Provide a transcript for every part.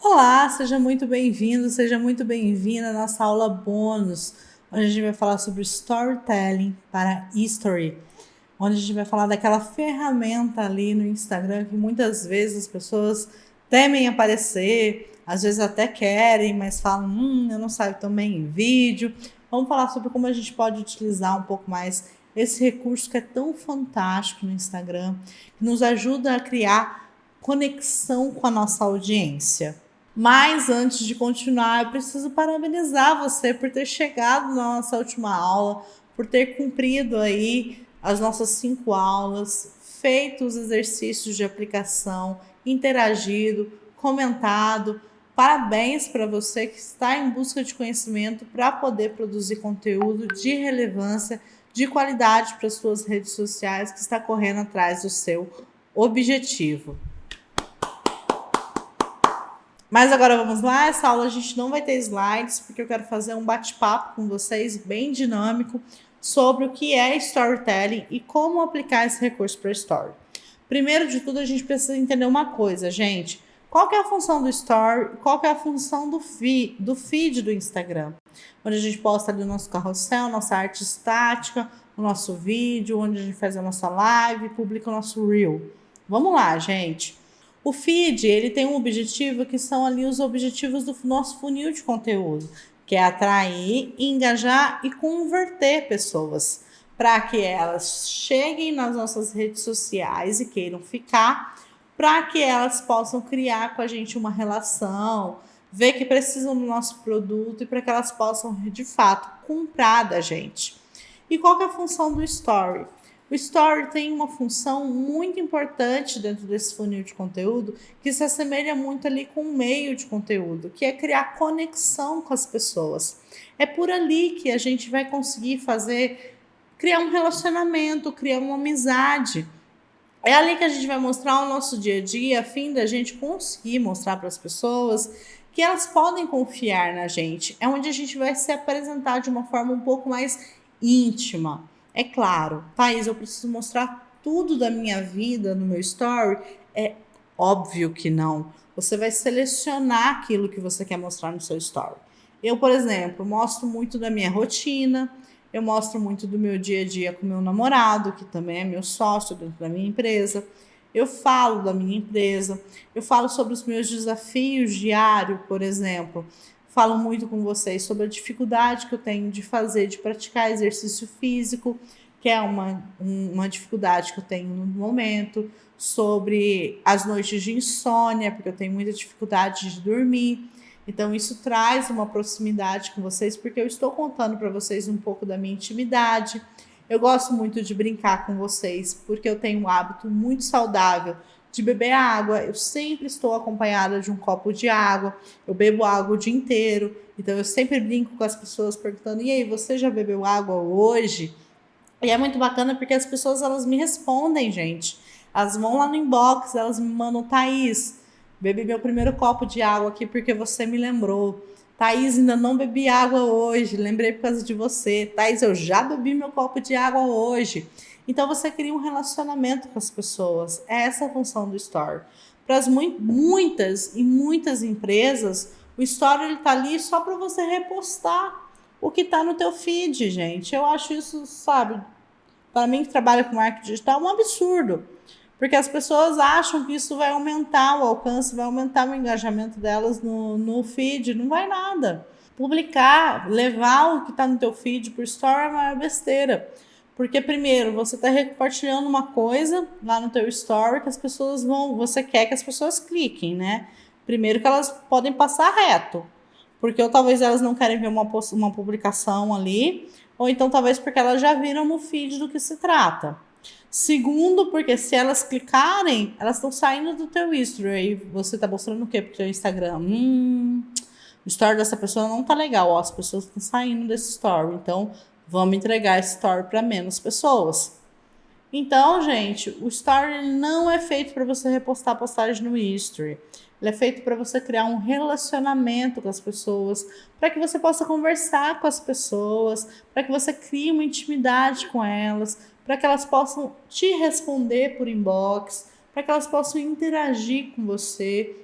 Olá, seja muito bem-vindo, seja muito bem-vinda à nossa aula bônus, onde a gente vai falar sobre storytelling para history, onde a gente vai falar daquela ferramenta ali no Instagram que muitas vezes as pessoas temem aparecer, às vezes até querem, mas falam, eu não saio também em vídeo. Vamos falar sobre como a gente pode utilizar um pouco mais esse recurso que é tão fantástico no Instagram, que nos ajuda a criar conexão com a nossa audiência. Mas antes de continuar, eu preciso parabenizar você por ter chegado na nossa última aula, por ter cumprido aí as nossas 5 aulas, feito os exercícios de aplicação, interagido, comentado. Parabéns para você que está em busca de conhecimento para poder produzir conteúdo de relevância, de qualidade para as suas redes sociais, que está correndo atrás do seu objetivo. Mas agora vamos lá, essa aula a gente não vai ter slides, porque eu quero fazer um bate-papo com vocês bem dinâmico sobre o que é storytelling e como aplicar esse recurso para story. Primeiro de tudo, a gente precisa entender uma coisa, gente. Qual que é a função do story? Qual que é a função do feed do Instagram? Onde a gente posta ali o nosso carrossel, nossa arte estática, o nosso vídeo, onde a gente faz a nossa live, publica o nosso reel. Vamos lá, gente. O feed, ele tem um objetivo que são ali os objetivos do nosso funil de conteúdo, que é atrair, engajar e converter pessoas, para que elas cheguem nas nossas redes sociais e queiram ficar, para que elas possam criar com a gente uma relação, ver que precisam do nosso produto e para que elas possam, de fato, comprar da gente. E qual que é a função do story? O story tem uma função muito importante dentro desse funil de conteúdo que se assemelha muito ali com o meio de conteúdo, que é criar conexão com as pessoas. É por ali que a gente vai conseguir criar um relacionamento, criar uma amizade. É ali que a gente vai mostrar o nosso dia a dia, a fim da gente conseguir mostrar para as pessoas que elas podem confiar na gente. É onde a gente vai se apresentar de uma forma um pouco mais íntima. É claro, Thaís, eu preciso mostrar tudo da minha vida no meu story? É óbvio que não. Você vai selecionar aquilo que você quer mostrar no seu story. Eu, por exemplo, mostro muito da minha rotina, eu mostro muito do meu dia a dia com meu namorado, que também é meu sócio dentro da minha empresa. Eu falo da minha empresa, eu falo sobre os meus desafios diários, por exemplo. Falo muito com vocês sobre a dificuldade que eu tenho de praticar exercício físico, que é uma dificuldade que eu tenho no momento, sobre as noites de insônia, porque eu tenho muita dificuldade de dormir. Então, isso traz uma proximidade com vocês, porque eu estou contando para vocês um pouco da minha intimidade. Eu gosto muito de brincar com vocês, porque eu tenho um hábito muito saudável de beber água. Eu sempre estou acompanhada de um copo de água. Eu bebo água o dia inteiro. Então, eu sempre brinco com as pessoas perguntando: e aí, você já bebeu água hoje? E é muito bacana porque as pessoas elas me respondem, gente. Elas vão lá no inbox, elas me mandam: Thaís, bebi meu primeiro copo de água aqui porque você me lembrou. Thaís, ainda não bebi água hoje, lembrei por causa de você. Thaís, eu já bebi meu copo de água hoje. Então você cria um relacionamento com as pessoas. É essa a função do Story. Para as muitas empresas, o Story ele tá ali só para você repostar o que está no teu feed, gente. Eu acho isso, sabe, para mim que trabalha com marketing digital, um absurdo. Porque as pessoas acham que isso vai aumentar o alcance, vai aumentar o engajamento delas no feed. Não vai nada. Publicar, levar o que está no teu feed por story é uma besteira. Porque primeiro, você está compartilhando uma coisa lá no teu story que as pessoas você quer que as pessoas cliquem, né? Primeiro que elas podem passar reto. Porque ou talvez elas não querem ver uma publicação ali, ou então talvez porque elas já viram no feed do que se trata. Segundo, porque se elas clicarem, elas estão saindo do teu history. Aí você está mostrando o quê pro teu Instagram? O story dessa pessoa não tá legal. Ó, as pessoas estão saindo desse story. Então, vamos entregar esse story para menos pessoas. Então, gente, o story não é feito para você repostar postagem no history. Ele é feito para você criar um relacionamento com as pessoas, para que você possa conversar com as pessoas, para que você crie uma intimidade com elas, para que elas possam te responder por inbox, para que elas possam interagir com você.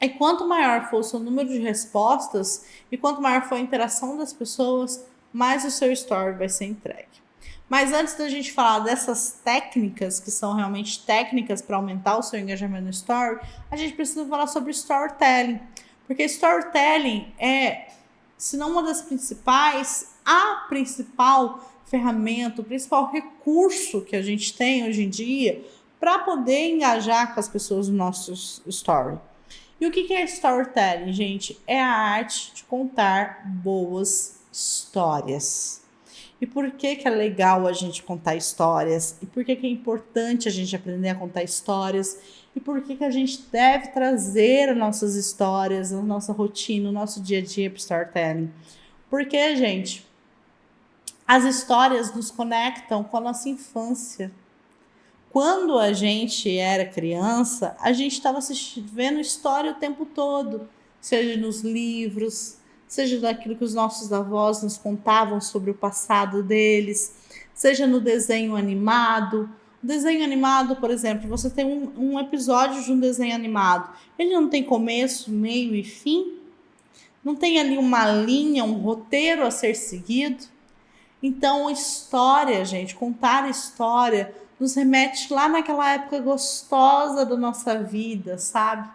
E quanto maior for o seu número de respostas e quanto maior for a interação das pessoas, mais o seu story vai ser entregue. Mas antes da gente falar dessas técnicas, que são realmente técnicas para aumentar o seu engajamento no story, a gente precisa falar sobre storytelling. Porque storytelling é, se não uma das principais, a principal ferramenta, o principal recurso que a gente tem hoje em dia para poder engajar com as pessoas no nosso story. E o que é storytelling, gente? É a arte de contar boas histórias. E por que é legal a gente contar histórias? E por que é importante a gente aprender a contar histórias? E por que a gente deve trazer as nossas histórias, a nossa rotina, o nosso dia a dia para o storytelling? Porque, gente, as histórias nos conectam com a nossa infância. Quando a gente era criança, a gente estava vendo história o tempo todo, seja nos livros, seja daquilo que os nossos avós nos contavam sobre o passado deles, seja no desenho animado. O desenho animado, por exemplo, você tem um episódio de um desenho animado, ele não tem começo, meio e fim? Não tem ali uma linha, um roteiro a ser seguido? Então, história, gente, contar história nos remete lá naquela época gostosa da nossa vida, sabe?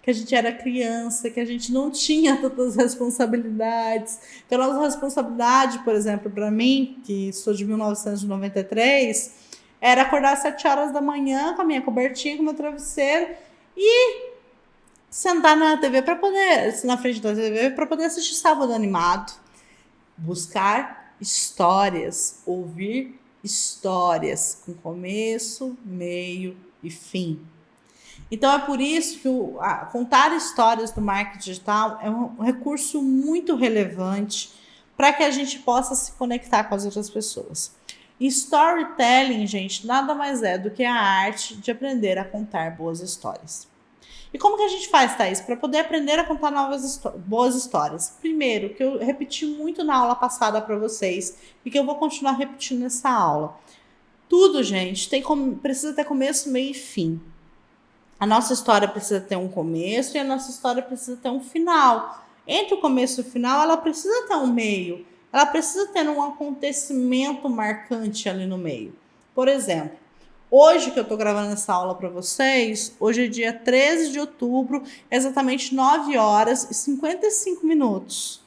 Que a gente era criança, que a gente não tinha tantas responsabilidades. Que a nossa responsabilidade, por exemplo, para mim, que sou de 1993, era acordar às 7 horas da manhã com a minha cobertinha, com o meu travesseiro e sentar na TV para poder, na frente da TV, para poder assistir Sábado Animado, buscar histórias, ouvir histórias com começo, meio e fim. Então é por isso que contar histórias do marketing digital é um recurso muito relevante para que a gente possa se conectar com as outras pessoas. E storytelling, gente, nada mais é do que a arte de aprender a contar boas histórias. E como que a gente faz, Thaís, para poder aprender a contar boas histórias? Primeiro, que eu repeti muito na aula passada para vocês e que eu vou continuar repetindo nessa aula. Tudo, gente, precisa ter começo, meio e fim. A nossa história precisa ter um começo e a nossa história precisa ter um final. Entre o começo e o final, ela precisa ter um meio. Ela precisa ter um acontecimento marcante ali no meio. Por exemplo, hoje que eu estou gravando essa aula para vocês, hoje é dia 13 de outubro, exatamente 9 horas e 55 minutos.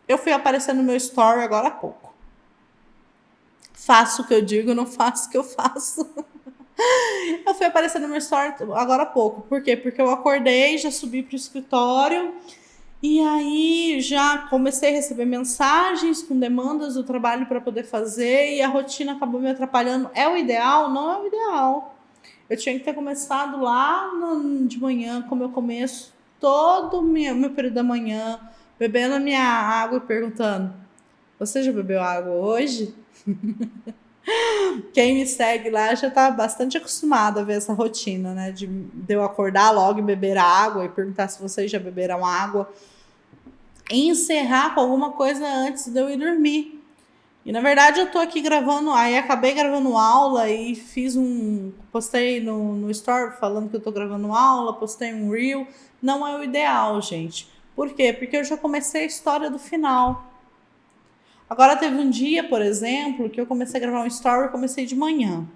Eu fui aparecer no meu story agora há pouco. Faço o que eu digo, não faço o que eu faço. Eu fui aparecer no meu story agora há pouco. Por quê? Porque eu acordei, já subi para o escritório e aí já comecei a receber mensagens com demandas do trabalho para poder fazer e a rotina acabou me atrapalhando. É o ideal? Não é o ideal. Eu tinha que ter começado lá de manhã, como eu começo todo o meu período da manhã, bebendo a minha água e perguntando: você já bebeu água hoje? Quem me segue lá já está bastante acostumado a ver essa rotina, né? De eu acordar logo e beber água e perguntar se vocês já beberam água. E encerrar com alguma coisa antes de eu ir dormir. E na verdade eu tô aqui gravando, aí acabei gravando aula e postei no story falando que eu tô gravando aula, postei um reel. Não é o ideal, gente. Por quê? Porque eu já comecei a história do final. Agora teve um dia, por exemplo, que eu comecei a gravar um story, comecei de manhã.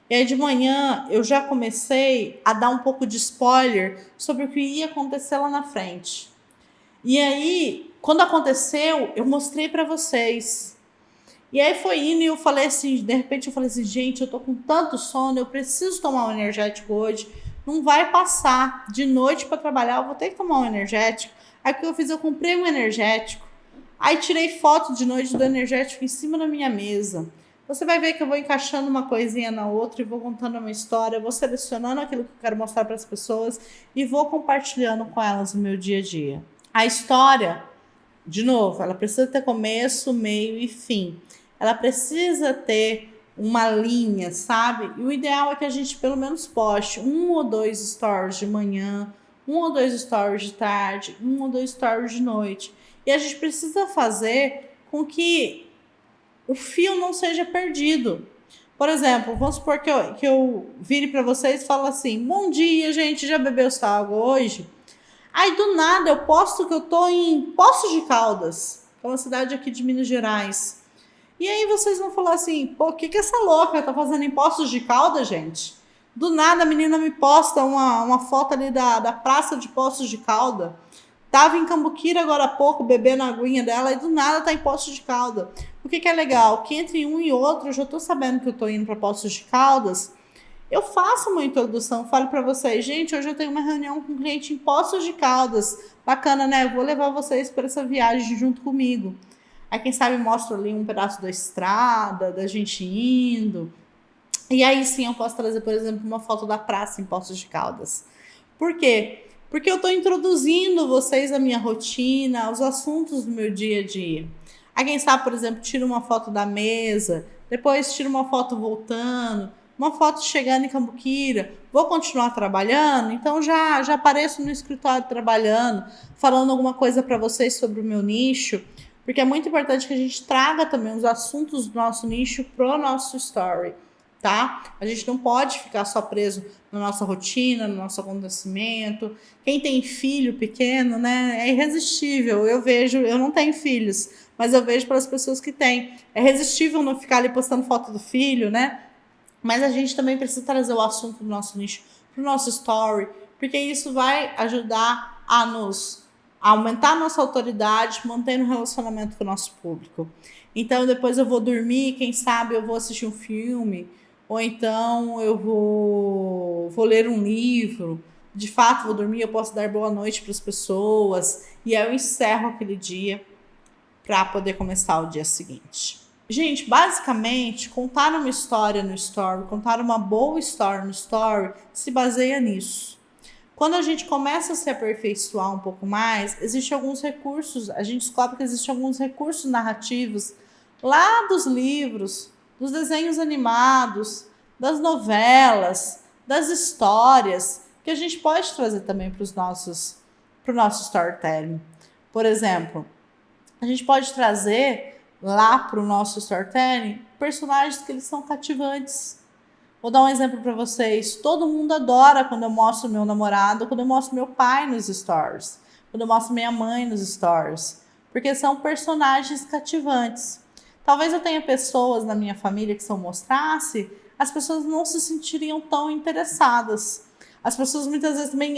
E aí de manhã eu já comecei a dar um pouco de spoiler sobre o que ia acontecer lá na frente. E aí, quando aconteceu, eu mostrei para vocês. E aí foi indo e eu falei assim, de repente eu falei assim, gente, eu tô com tanto sono, eu preciso tomar um energético hoje. Não vai passar de noite para trabalhar, eu vou ter que tomar um energético. Aí o que eu fiz? Eu comprei um energético. Aí tirei foto de noite do energético em cima da minha mesa. Você vai ver que eu vou encaixando uma coisinha na outra e vou contando uma história, vou selecionando aquilo que eu quero mostrar para as pessoas e vou compartilhando com elas no meu dia a dia. A história, de novo, ela precisa ter começo, meio e fim. Ela precisa ter uma linha, sabe? E o ideal é que a gente pelo menos poste 1 ou 2 stories de manhã, 1 ou 2 stories de tarde, 1 ou 2 stories de noite. E a gente precisa fazer com que o fio não seja perdido. Por exemplo, vamos supor que eu vire para vocês e falo assim: bom dia, gente, já bebeu sua água hoje? Aí do nada eu posto que eu tô em Poços de Caldas, que é uma cidade aqui de Minas Gerais. E aí vocês vão falar assim, pô, o que essa louca tá fazendo em Poços de Caldas, gente? Do nada a menina me posta uma foto ali da praça de Poços de Caldas. Tava em Cambuquira agora há pouco, bebendo a aguinha dela, e do nada tá em Poços de Caldas. O que é legal? Que entre um e outro, eu já tô sabendo que eu tô indo para Poços de Caldas, eu faço uma introdução, falo para vocês, gente, hoje eu tenho uma reunião com um cliente em Poços de Caldas. Bacana, né? Eu vou levar vocês para essa viagem junto comigo. Aí, quem sabe, mostro ali um pedaço da estrada, da gente indo. E aí sim eu posso trazer, por exemplo, uma foto da praça em Poços de Caldas. Por quê? Porque eu estou introduzindo vocês à minha rotina, aos assuntos do meu dia a dia. Aí, quem sabe, por exemplo, tira uma foto da mesa, depois tira uma foto voltando, uma foto chegando em Cambuquira, vou continuar trabalhando, então já apareço no escritório trabalhando, falando alguma coisa para vocês sobre o meu nicho, porque é muito importante que a gente traga também os assuntos do nosso nicho pro nosso story, tá? A gente não pode ficar só preso na nossa rotina, no nosso acontecimento. Quem tem filho pequeno, né, é irresistível. Eu não tenho filhos, mas eu vejo pelas pessoas que têm. É irresistível não ficar ali postando foto do filho, né? Mas a gente também precisa trazer o assunto do nosso nicho para o nosso story, porque isso vai ajudar a aumentar a nossa autoridade, mantendo o relacionamento com o nosso público. Então, depois eu vou dormir, quem sabe eu vou assistir um filme, ou então eu vou ler um livro. De fato, vou dormir, eu posso dar boa noite para as pessoas, e aí eu encerro aquele dia para poder começar o dia seguinte. Gente, basicamente, contar uma história no story, contar uma boa história no story, se baseia nisso. Quando a gente começa a se aperfeiçoar um pouco mais, existem alguns recursos, a gente descobre que existem alguns recursos narrativos lá dos livros, dos desenhos animados, das novelas, das histórias, que a gente pode trazer também para o nosso storytelling. Por exemplo, a gente pode trazer lá para o nosso storytelling personagens que eles são cativantes. Vou dar um exemplo para vocês. Todo mundo adora quando eu mostro meu namorado, quando eu mostro meu pai nos stories, quando eu mostro minha mãe nos stories, porque são personagens cativantes. Talvez eu tenha pessoas na minha família que se eu mostrasse, as pessoas não se sentiriam tão interessadas. As pessoas muitas vezes também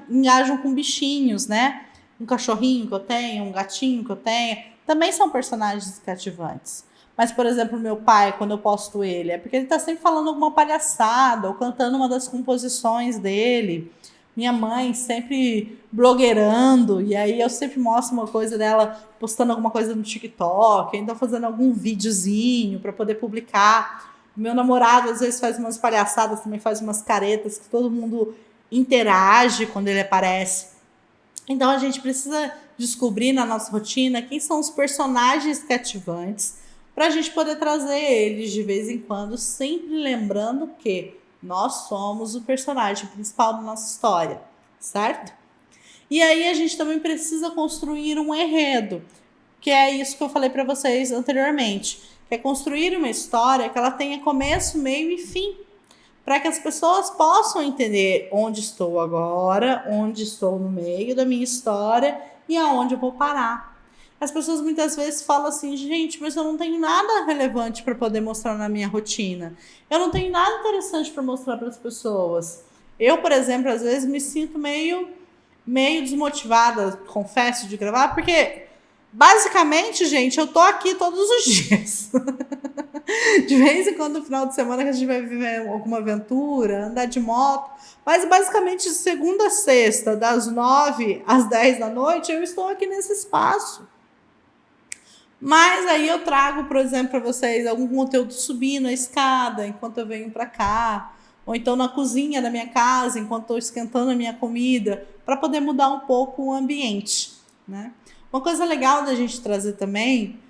engajam com bichinhos, né? Um cachorrinho que eu tenho, um gatinho que eu tenho, também são personagens cativantes. Mas, por exemplo, meu pai, quando eu posto ele, é porque ele tá sempre falando alguma palhaçada ou cantando uma das composições dele. Minha mãe sempre blogueirando, e aí eu sempre mostro uma coisa dela postando alguma coisa no TikTok, ainda fazendo algum videozinho para poder publicar. Meu namorado às vezes faz umas palhaçadas, também faz umas caretas que todo mundo interage quando ele aparece. Então a gente precisa descobrir na nossa rotina quem são os personagens cativantes para a gente poder trazer eles de vez em quando, sempre lembrando que nós somos o personagem principal da nossa história, certo? E aí a gente também precisa construir um enredo, que é isso que eu falei para vocês anteriormente, que é construir uma história que ela tenha começo, meio e fim, para que as pessoas possam entender onde estou agora, onde estou no meio da minha história e aonde eu vou parar. As pessoas muitas vezes falam assim, gente, mas eu não tenho nada relevante para poder mostrar na minha rotina. Eu não tenho nada interessante para mostrar para as pessoas. Eu, por exemplo, às vezes me sinto meio desmotivada, confesso, de gravar, porque basicamente, gente, eu tô aqui todos os dias. De vez em quando, no final de semana, que a gente vai viver alguma aventura, andar de moto. Mas, basicamente, de segunda a sexta, das 9 às 10 da noite, eu estou aqui nesse espaço. Mas aí eu trago, por exemplo, para vocês algum conteúdo subindo a escada, enquanto eu venho para cá. Ou então na cozinha da minha casa, enquanto estou esquentando a minha comida, para poder mudar um pouco o ambiente, né? Uma coisa legal da gente trazer também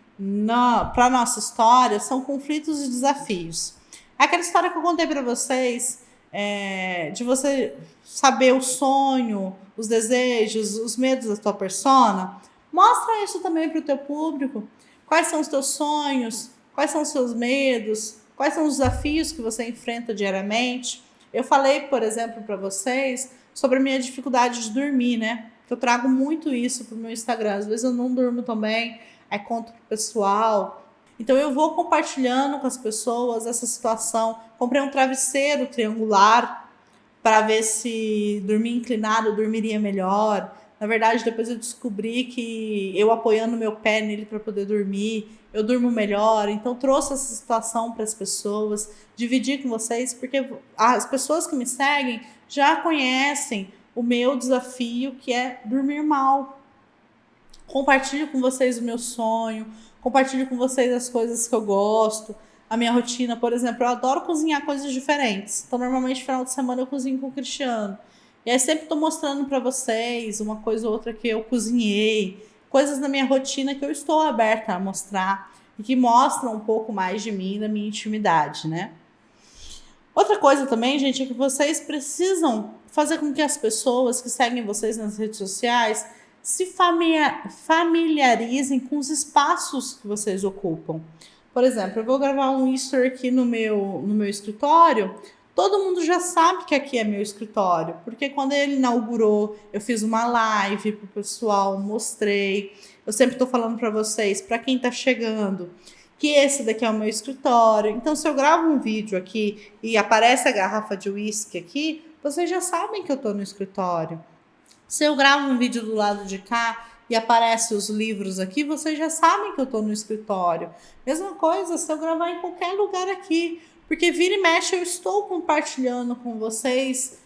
para a nossa história são conflitos e desafios. Aquela história que eu contei para vocês, de você saber o sonho, os desejos, os medos da tua persona, mostra isso também para o teu público. Quais são os teus sonhos? Quais são os seus medos? Quais são os desafios que você enfrenta diariamente? Eu falei, por exemplo, para vocês sobre a minha dificuldade de dormir, né? Eu trago muito isso pro meu Instagram. Às vezes eu não durmo também, é conta pro pessoal. Então eu vou compartilhando com as pessoas essa situação. Comprei um travesseiro triangular para ver se dormir inclinado eu dormiria melhor. Na verdade, depois eu descobri que eu apoiando meu pé nele para poder dormir, eu durmo melhor. Então trouxe essa situação para as pessoas, dividir com vocês, porque as pessoas que me seguem já conhecem o meu desafio, que é dormir mal. Compartilho com vocês o meu sonho, compartilho com vocês as coisas que eu gosto, a minha rotina, por exemplo. Eu adoro cozinhar coisas diferentes. Então, normalmente, no final de semana, eu cozinho com o Cristiano. E aí, sempre estou mostrando para vocês uma coisa ou outra que eu cozinhei, coisas da minha rotina que eu estou aberta a mostrar e que mostram um pouco mais de mim, da minha intimidade, né? Outra coisa também, gente, é que vocês precisam fazer com que as pessoas que seguem vocês nas redes sociais se familiarizem com os espaços que vocês ocupam. Por exemplo, eu vou gravar um history aqui no meu escritório. Todo mundo já sabe que aqui é meu escritório, porque quando ele inaugurou, eu fiz uma live pro pessoal, mostrei. Eu sempre estou falando para vocês, para quem está chegando, que esse daqui é o meu escritório. Então, se eu gravo um vídeo aqui e aparece a garrafa de uísque aqui, vocês já sabem que eu estou no escritório. Se eu gravo um vídeo do lado de cá e aparece os livros aqui, vocês já sabem que eu estou no escritório. Mesma coisa se eu gravar em qualquer lugar aqui, porque vira e mexe eu estou compartilhando com vocês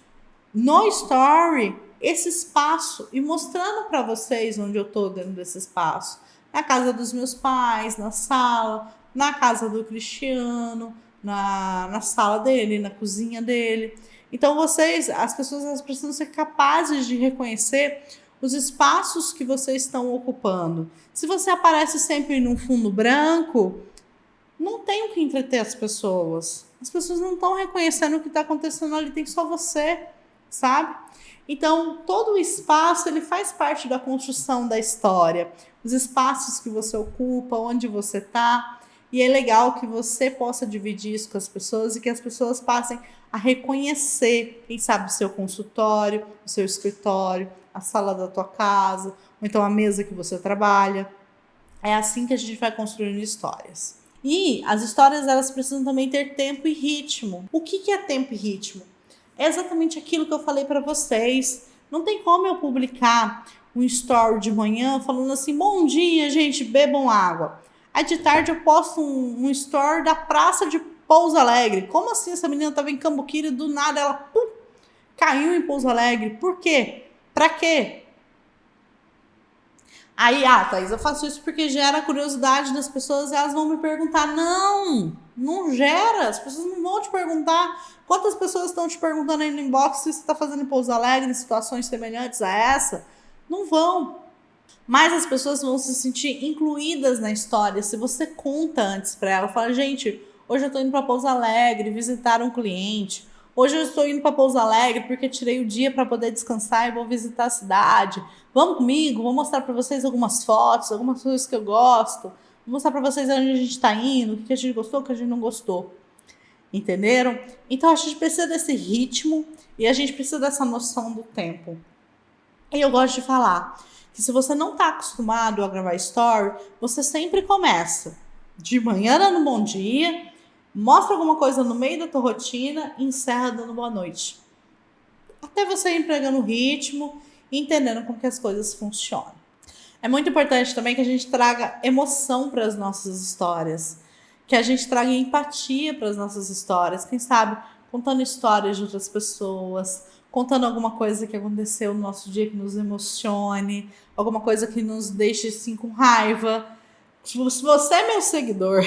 no Story esse espaço e mostrando para vocês onde eu estou dentro desse espaço. Na casa dos meus pais, na sala, na casa do Cristiano, na sala dele, na cozinha dele. Então vocês, as pessoas, elas precisam ser capazes de reconhecer os espaços que vocês estão ocupando. Se você aparece sempre num fundo branco, não tem o que entreter as pessoas. As pessoas não estão reconhecendo o que está acontecendo ali, tem só você, sabe? Então, todo o espaço, ele faz parte da construção da história. Os espaços que você ocupa, onde você está. E é legal que você possa dividir isso com as pessoas e que as pessoas passem a reconhecer, quem sabe, o seu consultório, o seu escritório, a sala da tua casa, ou então a mesa que você trabalha. É assim que a gente vai construindo histórias. E as histórias, elas precisam também ter tempo e ritmo. O que é tempo e ritmo? É exatamente aquilo que eu falei para vocês. Não tem como eu publicar um story de manhã falando assim, bom dia, gente, bebam água. Aí de tarde eu posto um story da praça de Pouso Alegre. Como assim essa menina estava em Cambuquira e do nada ela caiu em Pouso Alegre? Por quê? Pra quê? Aí, Thaís, eu faço isso porque gera a curiosidade das pessoas e elas vão me perguntar. Não gera. As pessoas não vão te perguntar. Quantas pessoas estão te perguntando aí no inbox se você está fazendo em Pouso Alegre em situações semelhantes a essa? Não vão. Mas as pessoas vão se sentir incluídas na história se você conta antes para ela. Fala, gente, hoje eu estou indo para Pouso Alegre visitar um cliente. Hoje eu estou indo para Pouso Alegre porque tirei o dia para poder descansar e vou visitar a cidade. Vamos comigo, vou mostrar para vocês algumas fotos, algumas coisas que eu gosto. Vou mostrar para vocês onde a gente está indo, o que a gente gostou, o que a gente não gostou. Entenderam? Então a gente precisa desse ritmo e a gente precisa dessa noção do tempo. E eu gosto de falar que se você não está acostumado a gravar story, você sempre começa de manhã dando bom dia, mostra alguma coisa no meio da tua rotina e encerra dando boa noite. Até você ir pegando o ritmo e entendendo como que as coisas funcionam. É muito importante também que a gente traga emoção para as nossas histórias, que a gente traga empatia para as nossas histórias, quem sabe contando histórias de outras pessoas, contando alguma coisa que aconteceu no nosso dia que nos emocione, alguma coisa que nos deixe assim com raiva. Se você é meu seguidor,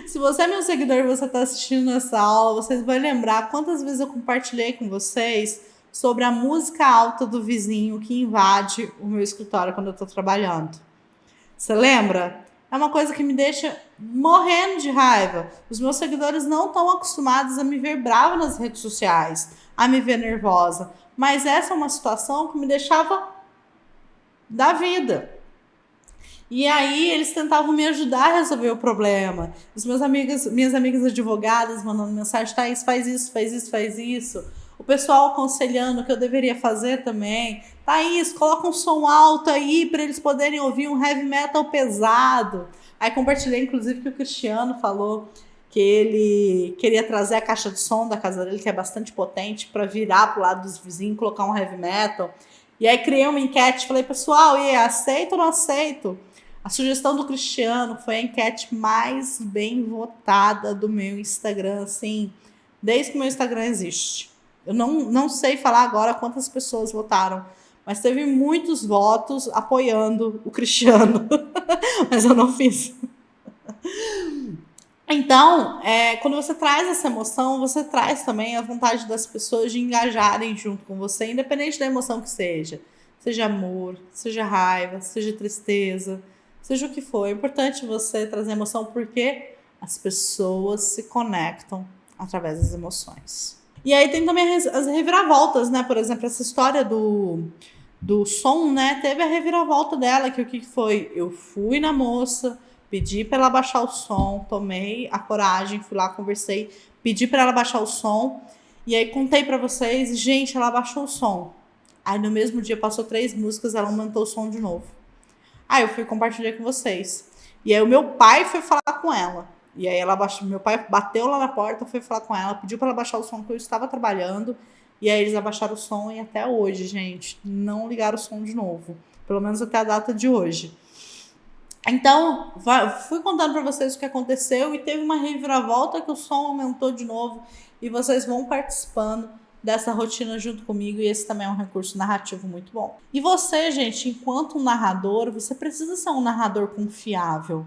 se você é meu seguidor e você está assistindo essa aula, vocês vão lembrar quantas vezes eu compartilhei com vocês sobre a música alta do vizinho que invade o meu escritório quando eu estou trabalhando. Você lembra? É uma coisa que me deixa morrendo de raiva. Os meus seguidores não estão acostumados a me ver brava nas redes sociais, a me ver nervosa. Mas essa é uma situação que me deixava da vida. E aí eles tentavam me ajudar a resolver o problema. Minhas amigas advogadas mandando mensagem, Thaís, faz isso, faz isso, faz isso. o pessoal aconselhando que eu deveria fazer também. Thaís, coloca um som alto aí para eles poderem ouvir um heavy metal pesado. Aí compartilhei, inclusive, que o Cristiano falou que ele queria trazer a caixa de som da casa dele, que é bastante potente, para virar pro lado dos vizinhos, colocar um heavy metal. E aí criei uma enquete, falei, pessoal, e aceito ou não aceito? A sugestão do Cristiano foi a enquete mais bem votada do meu Instagram, assim, desde que meu Instagram existe. Eu não sei falar agora quantas pessoas votaram, mas teve muitos votos apoiando o Cristiano. Mas eu não fiz. Então, quando você traz essa emoção, você traz também a vontade das pessoas de engajarem junto com você, independente da emoção que seja. Seja amor, seja raiva, seja tristeza, seja o que for. É importante você trazer emoção porque as pessoas se conectam através das emoções. E aí tem também as reviravoltas, né? Por exemplo, essa história do som, né? Teve a reviravolta dela, que o que foi? Eu fui na moça, pedi para ela baixar o som, tomei a coragem, fui lá, conversei, pedi para ela baixar o som, e aí contei para vocês, gente, ela baixou o som. Aí no mesmo dia passou 3 músicas, ela aumentou o som de novo. Aí eu fui compartilhar com vocês. E aí o meu pai foi falar com ela. E aí ela baixou, meu pai bateu lá na porta, foi falar com ela, pediu para ela baixar o som que eu estava trabalhando. E aí eles abaixaram o som e até hoje, gente, não ligaram o som de novo. Pelo menos até a data de hoje. Então, fui contando para vocês o que aconteceu e teve uma reviravolta que o som aumentou de novo e vocês vão participando dessa rotina junto comigo e esse também é um recurso narrativo muito bom. E você, gente, enquanto um narrador, você precisa ser um narrador confiável.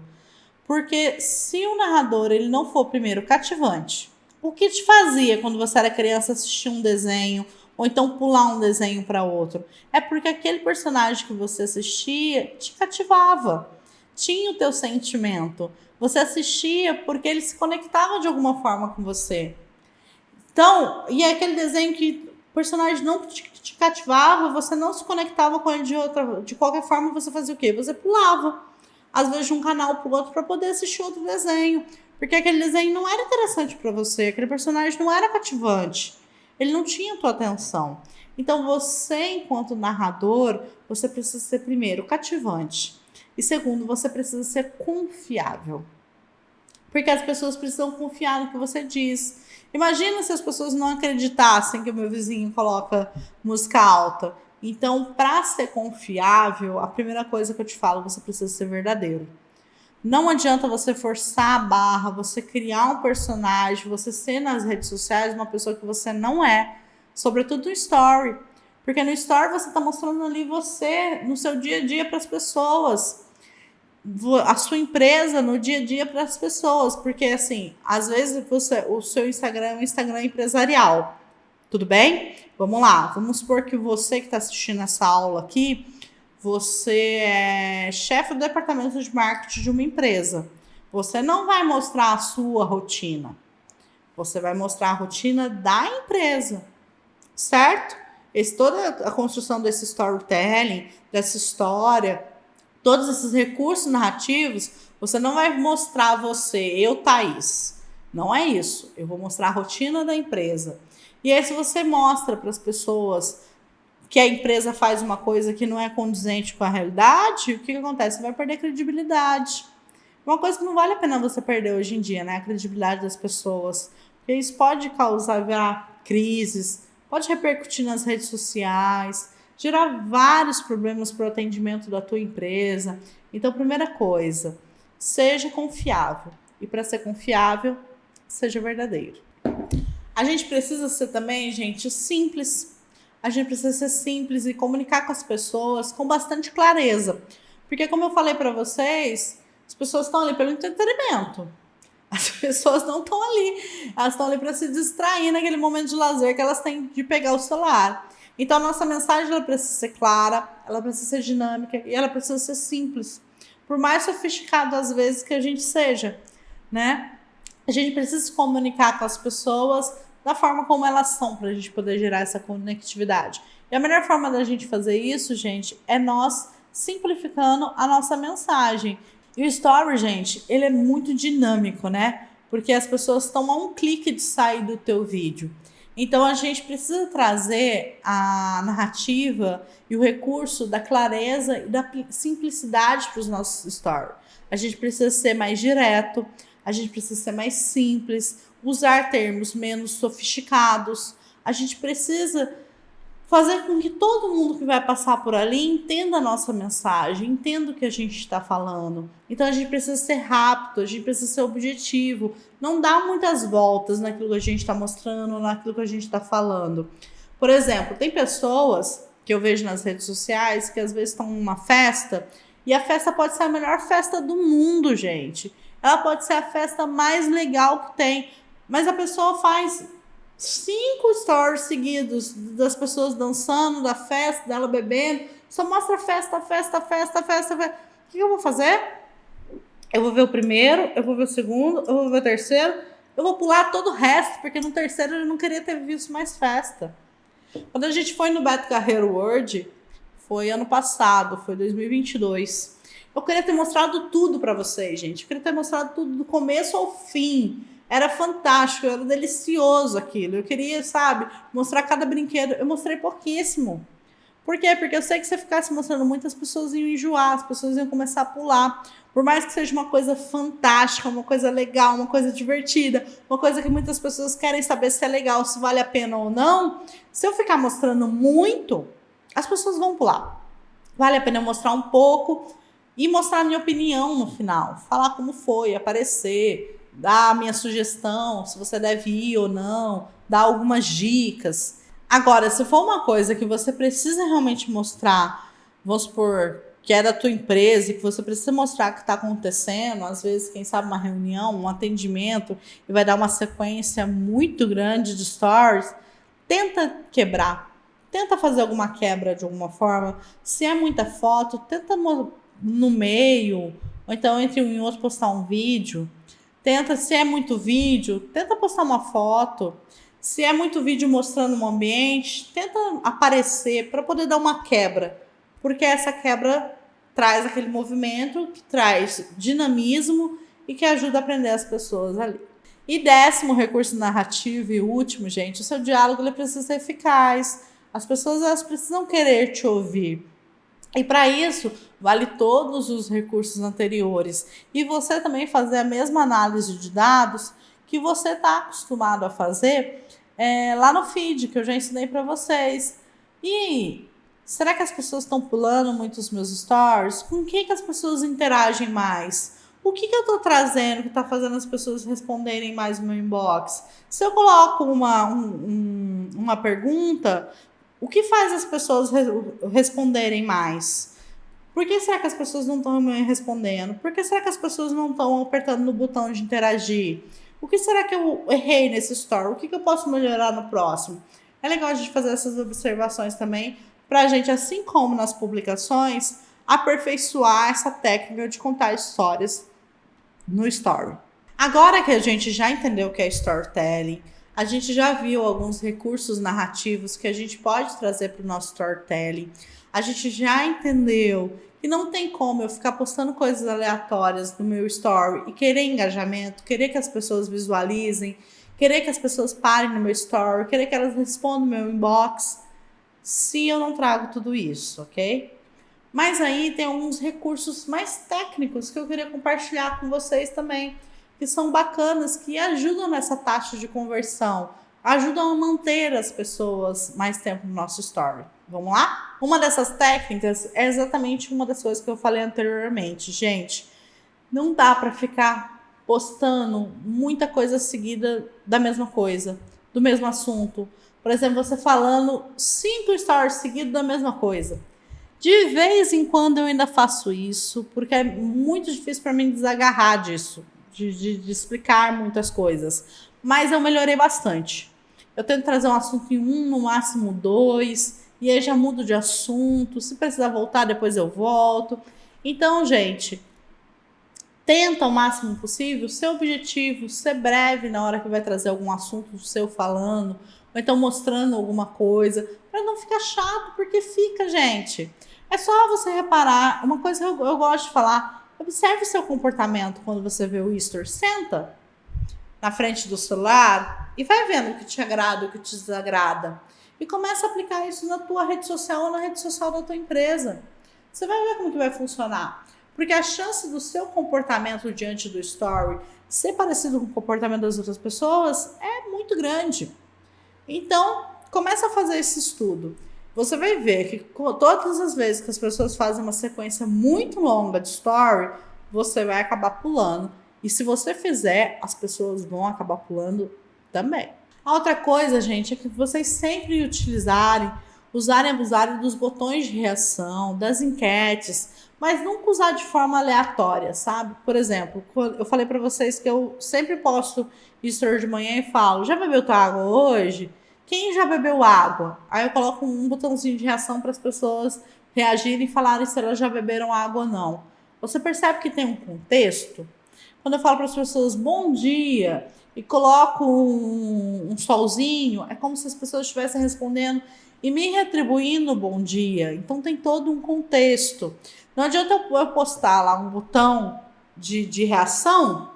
Porque se o narrador ele não for primeiro cativante, o que te fazia quando você era criança assistir um desenho ou então pular um desenho para outro? É porque aquele personagem que você assistia te cativava. Tinha o teu sentimento. Você assistia porque ele se conectava de alguma forma com você. Então, e é aquele desenho que o personagem não te cativava, você não se conectava com ele de qualquer forma, você fazia o quê? Você pulava, às vezes de um canal para o outro, para poder assistir outro desenho. Porque aquele desenho não era interessante para você, aquele personagem não era cativante. Ele não tinha a tua atenção. Então, você, enquanto narrador, você precisa ser, primeiro, cativante. E segundo, você precisa ser confiável. Porque as pessoas precisam confiar no que você diz. Imagina se as pessoas não acreditassem que o meu vizinho coloca música alta. Então, para ser confiável, a primeira coisa que eu te falo, você precisa ser verdadeiro. Não adianta você forçar a barra, você criar um personagem, você ser nas redes sociais uma pessoa que você não é. Sobretudo no story. Porque no story você está mostrando ali você, no seu dia a dia para as pessoas. A sua empresa no dia a dia para as pessoas. Porque, assim, às vezes o seu Instagram é um Instagram empresarial. Tudo bem? Vamos lá. Vamos supor que você que está assistindo essa aula aqui, você é chefe do departamento de marketing de uma empresa. Você não vai mostrar a sua rotina. Você vai mostrar a rotina da empresa. Certo? Toda a construção desse storytelling, dessa história, todos esses recursos narrativos, você não vai mostrar eu, Thaís. Não é isso. Eu vou mostrar a rotina da empresa. E aí, se você mostra para as pessoas que a empresa faz uma coisa que não é condizente com a realidade, o que acontece? Você vai perder credibilidade. Uma coisa que não vale a pena você perder hoje em dia, né? A credibilidade das pessoas. Porque isso pode causar crises, pode repercutir nas redes sociais, gerar vários problemas para o atendimento da tua empresa. Então, primeira coisa, seja confiável. E para ser confiável, seja verdadeiro. A gente precisa ser também, gente, simples. A gente precisa ser simples e comunicar com as pessoas com bastante clareza. Porque, como eu falei para vocês, as pessoas estão ali pelo entretenimento. As pessoas não estão ali. Elas estão ali para se distrair naquele momento de lazer que elas têm de pegar o celular. Então, a nossa mensagem ela precisa ser clara, ela precisa ser dinâmica e ela precisa ser simples. Por mais sofisticado, às vezes, que a gente seja, né? A gente precisa se comunicar com as pessoas da forma como elas são para a gente poder gerar essa conectividade. E a melhor forma da gente fazer isso, gente, é nós simplificando a nossa mensagem. E o story, gente, ele é muito dinâmico, né? Porque as pessoas estão a um clique de sair do teu vídeo. Então a gente precisa trazer a narrativa e o recurso da clareza e da simplicidade para os nossos stories. A gente precisa ser mais direto, a gente precisa ser mais simples, usar termos menos sofisticados. A gente precisa fazer com que todo mundo que vai passar por ali entenda a nossa mensagem, entenda o que a gente está falando. Então a gente precisa ser rápido, a gente precisa ser objetivo, não dá muitas voltas naquilo que a gente está mostrando, naquilo que a gente está falando. Por exemplo, tem pessoas que eu vejo nas redes sociais que às vezes estão numa festa e a festa pode ser a melhor festa do mundo, gente. Ela pode ser a festa mais legal que tem, mas a pessoa faz 5 stories seguidos das pessoas dançando, da festa, dela bebendo, só mostra festa, festa, festa, festa, festa. O que eu vou fazer? Eu vou ver o primeiro, eu vou ver o segundo, eu vou ver o terceiro, eu vou pular todo o resto, porque no terceiro eu não queria ter visto mais festa. Quando a gente foi no Beto Carreiro World, foi ano passado, foi 2022. Eu queria ter mostrado tudo pra vocês, gente. Eu queria ter mostrado tudo do começo ao fim. Era fantástico, era delicioso aquilo. Eu queria, sabe, mostrar cada brinquedo. Eu mostrei pouquíssimo. Por quê? Porque eu sei que se eu ficasse mostrando muito, as pessoas iam enjoar, as pessoas iam começar a pular. Por mais que seja uma coisa fantástica, uma coisa legal, uma coisa divertida, uma coisa que muitas pessoas querem saber se é legal, se vale a pena ou não, se eu ficar mostrando muito, as pessoas vão pular. Vale a pena eu mostrar um pouco e mostrar a minha opinião no final. Falar como foi, aparecer, dar a minha sugestão, se você deve ir ou não, dar algumas dicas. Agora, se for uma coisa que você precisa realmente mostrar, vamos supor, que é da tua empresa e que você precisa mostrar o que está acontecendo, às vezes, quem sabe, uma reunião, um atendimento, e vai dar uma sequência muito grande de stories, tenta quebrar. Tenta fazer alguma quebra de alguma forma. Se é muita foto, tenta no meio, ou então entre um e outro postar um vídeo. Tenta, se é muito vídeo, tenta postar uma foto. Se é muito vídeo mostrando um ambiente, tenta aparecer para poder dar uma quebra. Porque essa quebra traz aquele movimento, que traz dinamismo e que ajuda a prender as pessoas ali. E 10º recurso narrativo e último, gente, o seu diálogo ele precisa ser eficaz. As pessoas elas precisam querer te ouvir. E para isso, vale todos os recursos anteriores. E você também fazer a mesma análise de dados que você está acostumado a fazer lá no feed, que eu já ensinei para vocês. E será que as pessoas estão pulando muito os meus stories? Com o que as pessoas interagem mais? O que eu estou trazendo que está fazendo as pessoas responderem mais no meu inbox? Se eu coloco uma pergunta, o que faz as pessoas responderem mais? Por que será que as pessoas não estão me respondendo? Por que será que as pessoas não estão apertando no botão de interagir? O que será que eu errei nesse story? O que eu posso melhorar no próximo? É legal a gente fazer essas observações também, para a gente, assim como nas publicações, aperfeiçoar essa técnica de contar histórias no story. Agora que a gente já entendeu o que é storytelling, a gente já viu alguns recursos narrativos que a gente pode trazer para o nosso storytelling. A gente já entendeu que não tem como eu ficar postando coisas aleatórias no meu story e querer engajamento, querer que as pessoas visualizem, querer que as pessoas parem no meu story, querer que elas respondam no meu inbox, se eu não trago tudo isso, ok? Mas aí tem alguns recursos mais técnicos que eu queria compartilhar com vocês também, que são bacanas, que ajudam nessa taxa de conversão, ajudam a manter as pessoas mais tempo no nosso story. Vamos lá? Uma dessas técnicas é exatamente uma das coisas que eu falei anteriormente. Gente, não dá para ficar postando muita coisa seguida da mesma coisa, do mesmo assunto. Por exemplo, você falando 5 stories seguidos da mesma coisa. De vez em quando eu ainda faço isso, porque é muito difícil para mim desagarrar disso, de explicar muitas coisas. Mas eu melhorei bastante. Eu tento trazer um assunto em no máximo 2, e aí já mudo de assunto. Se precisar voltar, depois eu volto. Então, gente, tenta o máximo possível ser objetivo, ser breve na hora que vai trazer algum assunto seu falando, ou então mostrando alguma coisa, para não ficar chato, porque fica, gente. É só você reparar, uma coisa que eu gosto de falar, observe seu comportamento quando você vê o history. Senta. na frente do celular e vai vendo o que te agrada, o que te desagrada. E começa a aplicar isso na tua rede social ou na rede social da tua empresa. Você vai ver como que vai funcionar. Porque a chance do seu comportamento diante do story ser parecido com o comportamento das outras pessoas é muito grande. Então, começa a fazer esse estudo. Você vai ver que todas as vezes que as pessoas fazem uma sequência muito longa de story, você vai acabar pulando. E se você fizer, as pessoas vão acabar pulando também. A outra coisa, gente, é que vocês sempre usarem e abusarem dos botões de reação, das enquetes, mas nunca usar de forma aleatória, sabe? Por exemplo, eu falei para vocês que eu sempre posto story de manhã e falo, já bebeu tua água hoje? Quem já bebeu água? Aí eu coloco um botãozinho de reação para as pessoas reagirem e falarem se elas já beberam água ou não. Você percebe que tem um contexto? Quando eu falo para as pessoas bom dia e coloco um solzinho, é como se as pessoas estivessem respondendo e me retribuindo bom dia. Então tem todo um contexto. Não adianta eu postar lá um botão de reação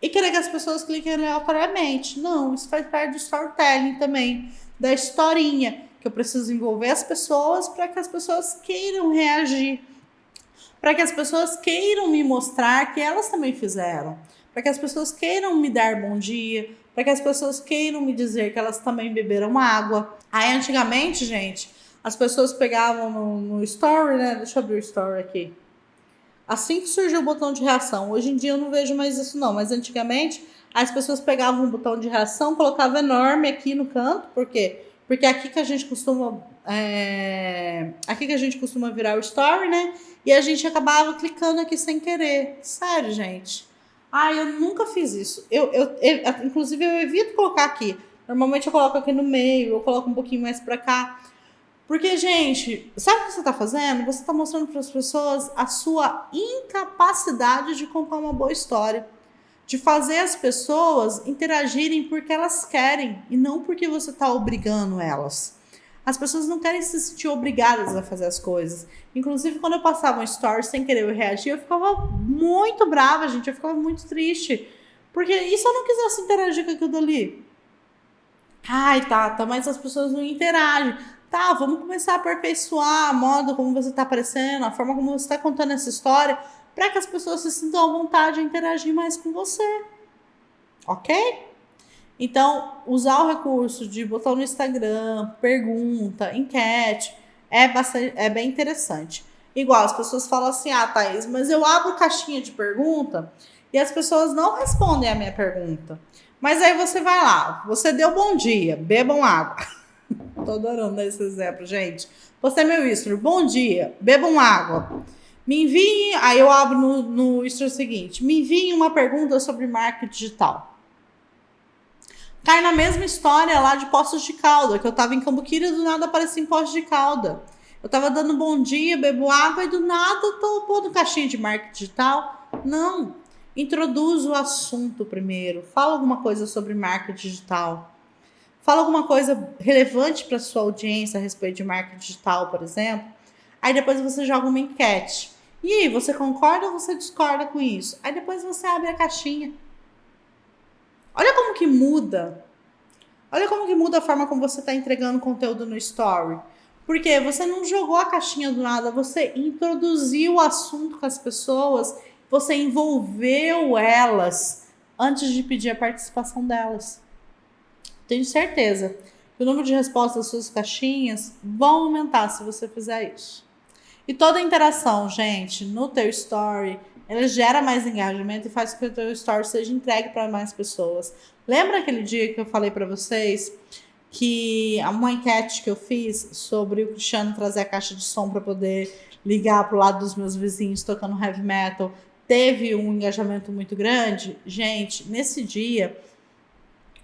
e querer que as pessoas cliquem aleatoriamente. Não, isso faz parte do storytelling também, da historinha, que eu preciso envolver as pessoas para que as pessoas queiram reagir, para que as pessoas queiram me mostrar que elas também fizeram, para que as pessoas queiram me dar bom dia, para que as pessoas queiram me dizer que elas também beberam água. Aí antigamente, gente, as pessoas pegavam no story, né? Deixa eu abrir o story aqui. Assim que surgiu o botão de reação, hoje em dia eu não vejo mais isso não, mas antigamente as pessoas pegavam um botão de reação, colocavam enorme aqui no canto, por quê? Porque aqui que a gente costuma virar o story, né? E a gente acabava clicando aqui sem querer. Sério, gente. Eu nunca fiz isso. Inclusive, eu evito colocar aqui. Normalmente eu coloco aqui no meio, eu coloco um pouquinho mais pra cá. Porque, gente, sabe o que você tá fazendo? Você tá mostrando para as pessoas a sua incapacidade de contar uma boa história. De fazer as pessoas interagirem porque elas querem e não porque você tá obrigando elas. As pessoas não querem se sentir obrigadas a fazer as coisas. Inclusive, quando eu passava um story sem querer eu reagir, eu ficava muito brava, gente. Eu ficava muito triste. Porque e se eu não quisesse interagir com aquilo dali? Ai, tá, mas as pessoas não interagem. Tá, vamos começar a aperfeiçoar a moda como você tá aparecendo, a forma como você tá contando essa história, para que as pessoas se sintam à vontade de interagir mais com você. Ok? Então, usar o recurso de botar no Instagram, pergunta, enquete, é bem interessante. Igual, as pessoas falam assim, Thaís, mas eu abro caixinha de pergunta e as pessoas não respondem a minha pergunta. Mas aí você vai lá, você deu bom dia, bebam água. Tô adorando esse exemplo, gente. Você é meu history, bom dia, bebam água. Me enviem, aí eu abro no history seguinte, me enviem uma pergunta sobre marketing digital. Cai na mesma história lá de Poços de Calda, que eu tava em Cambuquira e do nada apareci em Poços de Calda. Eu tava dando bom dia, bebo água e do nada eu tô pondo caixinha de marketing digital. Não. Introduz o assunto primeiro. Fala alguma coisa sobre marketing digital. Fala alguma coisa relevante para sua audiência a respeito de marketing digital, por exemplo. Aí depois você joga uma enquete. E aí, você concorda ou você discorda com isso? Aí depois você abre a caixinha. Olha como que muda. Olha como que muda a forma como você está entregando conteúdo no story. Porque você não jogou a caixinha do nada, você introduziu o assunto com as pessoas, você envolveu elas antes de pedir a participação delas. Tenho certeza que o número de respostas das suas caixinhas vão aumentar se você fizer isso. E toda interação, gente, no teu story, ela gera mais engajamento e faz com que o teu story seja entregue para mais pessoas. Lembra aquele dia que eu falei para vocês que uma enquete que eu fiz sobre o Cristiano trazer a caixa de som para poder ligar pro lado dos meus vizinhos tocando heavy metal, teve um engajamento muito grande? Gente, nesse dia,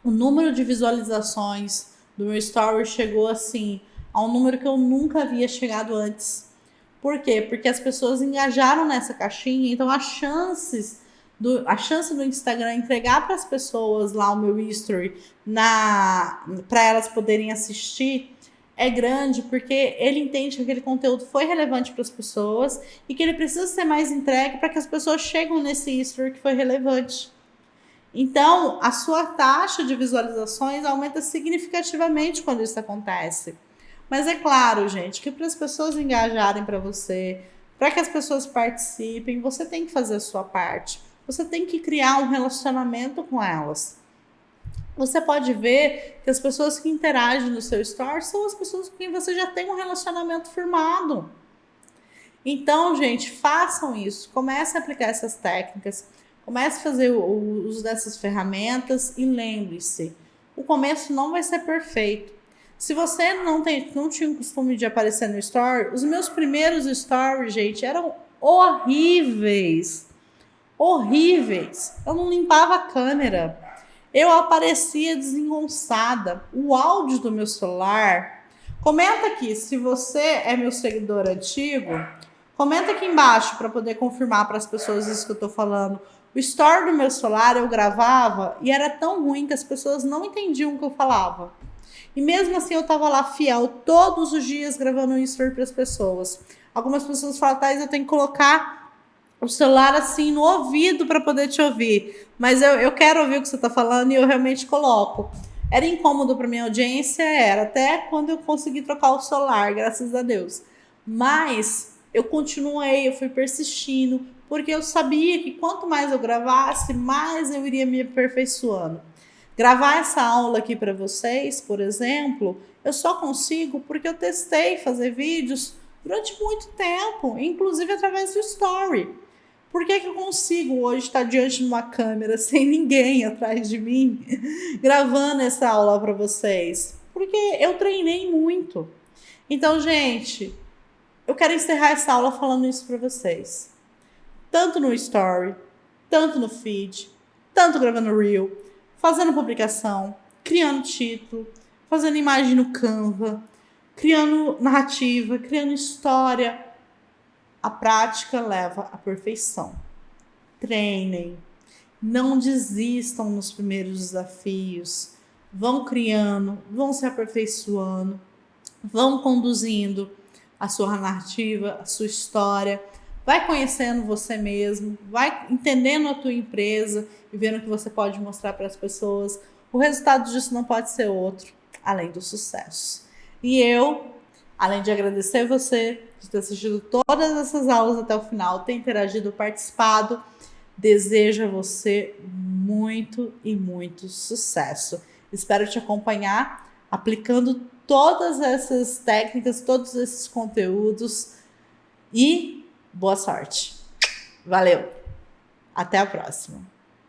o número de visualizações do meu story chegou assim a um número que eu nunca havia chegado antes. Por quê? Porque as pessoas engajaram nessa caixinha, então a chance do Instagram entregar para as pessoas lá o meu history para elas poderem assistir é grande, porque ele entende que aquele conteúdo foi relevante para as pessoas e que ele precisa ser mais entregue para que as pessoas cheguem nesse history que foi relevante. Então, a sua taxa de visualizações aumenta significativamente quando isso acontece. Mas é claro, gente, que para as pessoas engajarem para você, para que as pessoas participem, você tem que fazer a sua parte. Você tem que criar um relacionamento com elas. Você pode ver que as pessoas que interagem no seu story são as pessoas com quem você já tem um relacionamento firmado. Então, gente, façam isso. Comece a aplicar essas técnicas. Comece a fazer o uso dessas ferramentas e lembre-se, o começo não vai ser perfeito. Se você não tinha o costume de aparecer no story, os meus primeiros stories, gente, eram horríveis. Horríveis. Eu não limpava a câmera. Eu aparecia desengonçada. O áudio do meu celular. Comenta aqui se você é meu seguidor antigo. Comenta aqui embaixo para poder confirmar para as pessoas isso que eu tô falando. O story do meu celular eu gravava e era tão ruim que as pessoas não entendiam o que eu falava. E mesmo assim eu tava lá fiel todos os dias gravando um story para as pessoas. Algumas pessoas falam, Thais, eu tenho que colocar o celular assim no ouvido para poder te ouvir. Mas eu quero ouvir o que você tá falando e eu realmente coloco. Era incômodo para minha audiência, era até quando eu consegui trocar o celular, graças a Deus. Mas eu continuei, eu fui persistindo, porque eu sabia que quanto mais eu gravasse, mais eu iria me aperfeiçoando. Gravar essa aula aqui para vocês, por exemplo, eu só consigo porque eu testei fazer vídeos durante muito tempo, inclusive através do Story. Por que eu consigo hoje estar diante de uma câmera sem ninguém atrás de mim, gravando essa aula para vocês? Porque eu treinei muito. Então, gente, eu quero encerrar essa aula falando isso para vocês. Tanto no Story, tanto no feed, tanto gravando Reel, fazendo publicação, criando título, fazendo imagem no Canva, criando narrativa, criando história. A prática leva à perfeição. Treinem. Não desistam nos primeiros desafios. Vão criando, vão se aperfeiçoando, vão conduzindo a sua narrativa, a sua história. Vai conhecendo você mesmo, vai entendendo a tua empresa e vendo o que você pode mostrar para as pessoas. O resultado disso não pode ser outro, além do sucesso. E eu, além de agradecer você de ter assistido todas essas aulas até o final, ter interagido, participado, desejo a você muito e muito sucesso. Espero te acompanhar aplicando todas essas técnicas, todos esses conteúdos e boa sorte. Valeu! Até a próxima!